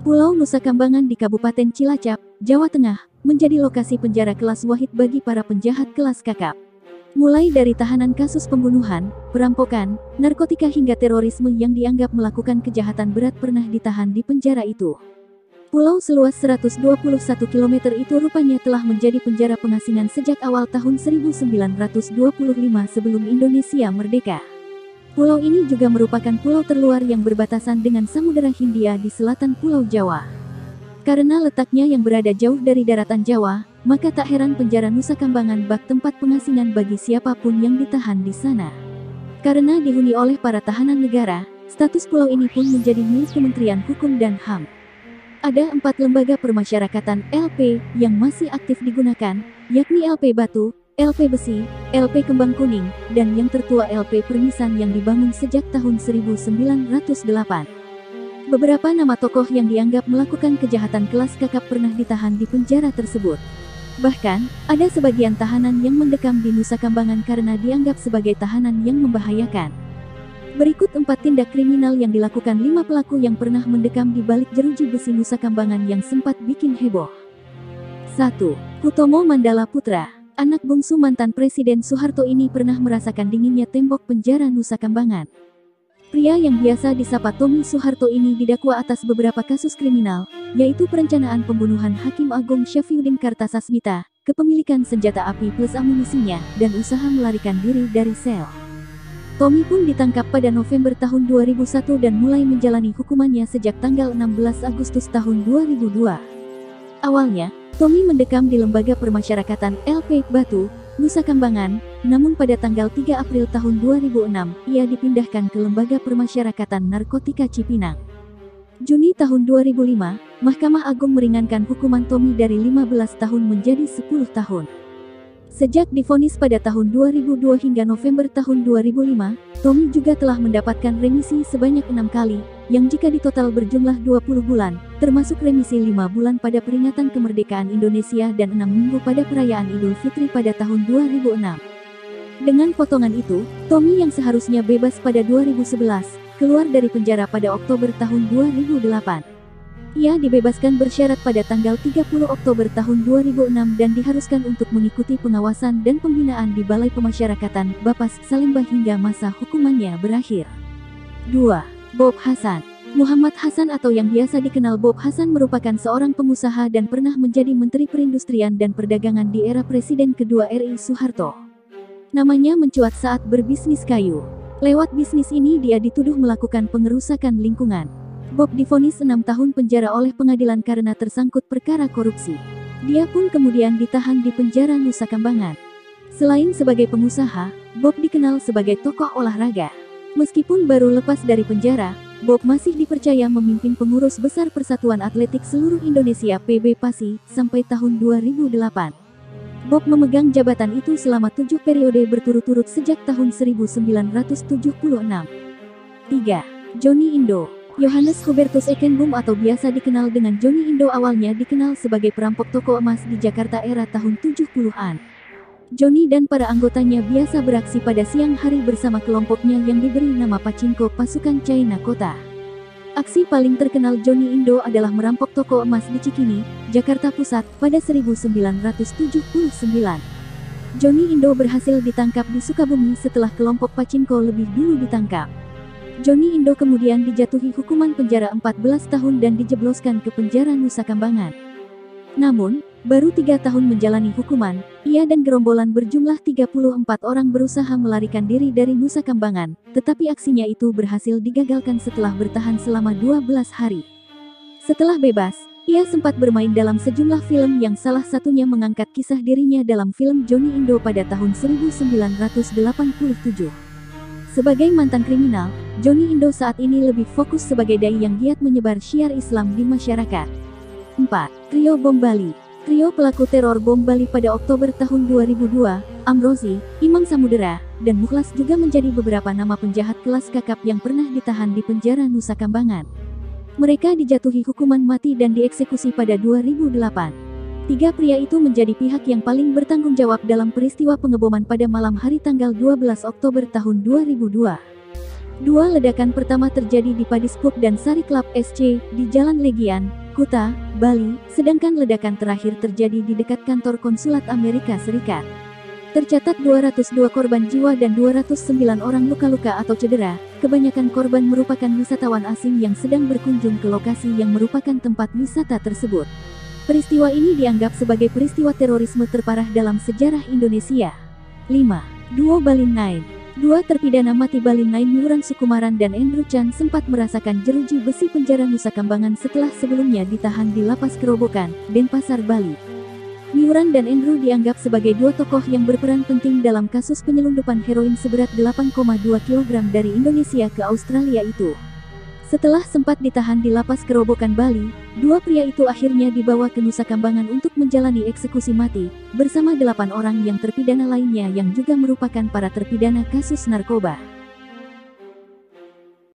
Pulau Nusa Kambangan di Kabupaten Cilacap, Jawa Tengah, menjadi lokasi penjara kelas wahid bagi para penjahat kelas kakap. Mulai dari tahanan kasus pembunuhan, perampokan, narkotika hingga terorisme yang dianggap melakukan kejahatan berat pernah ditahan di penjara itu. Pulau seluas 121 km itu rupanya telah menjadi penjara pengasingan sejak awal tahun 1925 sebelum Indonesia merdeka. Pulau ini juga merupakan pulau terluar yang berbatasan dengan Samudera Hindia di selatan Pulau Jawa. Karena letaknya yang berada jauh dari daratan Jawa, maka tak heran penjara Nusa Kambangan bak tempat pengasingan bagi siapapun yang ditahan di sana. Karena dihuni oleh para tahanan negara, status pulau ini pun menjadi milik Kementerian Hukum dan HAM. Ada 4 lembaga permasyarakatan (LP) yang masih aktif digunakan, yakni LP Batu, LP Besi, LP Kembang Kuning, dan yang tertua LP Permisan yang dibangun sejak tahun 1908. Beberapa nama tokoh yang dianggap melakukan kejahatan kelas kakap pernah ditahan di penjara tersebut. Bahkan, ada sebagian tahanan yang mendekam di Nusa Kambangan karena dianggap sebagai tahanan yang membahayakan. Berikut 4 tindak kriminal yang dilakukan 5 pelaku yang pernah mendekam di balik jeruji besi Nusa Kambangan yang sempat bikin heboh. 1. Hutomo Mandala Putra, anak bungsu mantan Presiden Soeharto ini pernah merasakan dinginnya tembok penjara Nusa Kambangan. Pria yang biasa disapa Tommy Soeharto ini didakwa atas beberapa kasus kriminal, yaitu perencanaan pembunuhan Hakim Agung Syafriuddin Kartasasmita, kepemilikan senjata api plus amunisinya, dan usaha melarikan diri dari sel. Tommy pun ditangkap pada November tahun 2001 dan mulai menjalani hukumannya sejak tanggal 16 Agustus tahun 2002. Awalnya, Tommy mendekam di Lembaga Permasyarakatan LP Batu, Nusa Kambangan, namun pada tanggal 3 April tahun 2006, ia dipindahkan ke Lembaga Permasyarakatan Narkotika Cipinang. Juni tahun 2005, Mahkamah Agung meringankan hukuman Tommy dari 15 tahun menjadi 10 tahun. Sejak divonis pada tahun 2002 hingga November tahun 2005, Tommy juga telah mendapatkan remisi sebanyak 6 kali, yang jika ditotal berjumlah 20 bulan, termasuk remisi 5 bulan pada peringatan kemerdekaan Indonesia dan 6 minggu pada perayaan Idul Fitri pada tahun 2006. Dengan potongan itu, Tommy yang seharusnya bebas pada 2011, keluar dari penjara pada Oktober tahun 2008. Ia dibebaskan bersyarat pada tanggal 30 Oktober tahun 2006 dan diharuskan untuk mengikuti pengawasan dan pembinaan di Balai Pemasyarakatan Bapas Salemba hingga masa hukumannya berakhir. 2. Bob Hasan. Muhammad Hasan atau yang biasa dikenal Bob Hasan merupakan seorang pengusaha dan pernah menjadi Menteri Perindustrian dan Perdagangan di era Presiden kedua RI Soeharto. Namanya mencuat saat berbisnis kayu. Lewat bisnis ini dia dituduh melakukan pengerusakan lingkungan. Bob divonis 6 tahun penjara oleh pengadilan karena tersangkut perkara korupsi. Dia pun kemudian ditahan di penjara Nusa Kambangan. Selain sebagai pengusaha, Bob dikenal sebagai tokoh olahraga. Meskipun baru lepas dari penjara, Bob masih dipercaya memimpin pengurus besar Persatuan Atletik Seluruh Indonesia (PB PASI) sampai tahun 2008. Bob memegang jabatan itu selama 7 periode berturut-turut sejak tahun 1976. 3. Johnny Indo. Johannes Hubertus Ekenboom atau biasa dikenal dengan Johnny Indo awalnya dikenal sebagai perampok toko emas di Jakarta era tahun 70-an. Johnny dan para anggotanya biasa beraksi pada siang hari bersama kelompoknya yang diberi nama Pachinko Pasukan China Kota. Aksi paling terkenal Johnny Indo adalah merampok toko emas di Cikini, Jakarta Pusat, pada 1979. Johnny Indo berhasil ditangkap di Sukabumi setelah kelompok Pachinko lebih dulu ditangkap. Johnny Indo kemudian dijatuhi hukuman penjara 14 tahun dan dijebloskan ke penjara Nusa Kambangan. Namun, baru 3 tahun menjalani hukuman, ia dan gerombolan berjumlah 34 orang berusaha melarikan diri dari Nusa Kambangan, tetapi aksinya itu berhasil digagalkan setelah bertahan selama 12 hari. Setelah bebas, ia sempat bermain dalam sejumlah film yang salah satunya mengangkat kisah dirinya dalam film Johnny Indo pada tahun 1987. Sebagai mantan kriminal, Johnny Indo saat ini lebih fokus sebagai dai yang giat menyebar syiar Islam di masyarakat. 4. Trio Bom Bali. Trio pelaku teror bom Bali pada Oktober tahun 2002, Amrozi, Imam Samudera, dan Mukhlas juga menjadi beberapa nama penjahat kelas kakap yang pernah ditahan di penjara Nusa Kambangan. Mereka dijatuhi hukuman mati dan dieksekusi pada 2008. 3 pria itu menjadi pihak yang paling bertanggung jawab dalam peristiwa pengeboman pada malam hari tanggal 12 Oktober tahun 2002. Dua ledakan pertama terjadi di Padispup dan Sari Club SC, di Jalan Legian, Kuta, Bali, sedangkan ledakan terakhir terjadi di dekat kantor konsulat Amerika Serikat. Tercatat 202 korban jiwa dan 209 orang luka-luka atau cedera. Kebanyakan korban merupakan wisatawan asing yang sedang berkunjung ke lokasi yang merupakan tempat wisata tersebut. Peristiwa ini dianggap sebagai peristiwa terorisme terparah dalam sejarah Indonesia. 5. Duo Balin 9. Dua terpidana mati Balin 9 Miuran Sukumaran dan Andrew Chan sempat merasakan jeruji besi penjara Nusa Kambangan setelah sebelumnya ditahan di Lapas Kerobokan, Denpasar, Bali. Miuran dan Andrew dianggap sebagai dua tokoh yang berperan penting dalam kasus penyelundupan heroin seberat 8,2 kg dari Indonesia ke Australia itu. Setelah sempat ditahan di Lapas Kerobokan, Bali, dua pria itu akhirnya dibawa ke Nusa Kambangan untuk menjalani eksekusi mati, bersama 8 orang yang terpidana lainnya yang juga merupakan para terpidana kasus narkoba.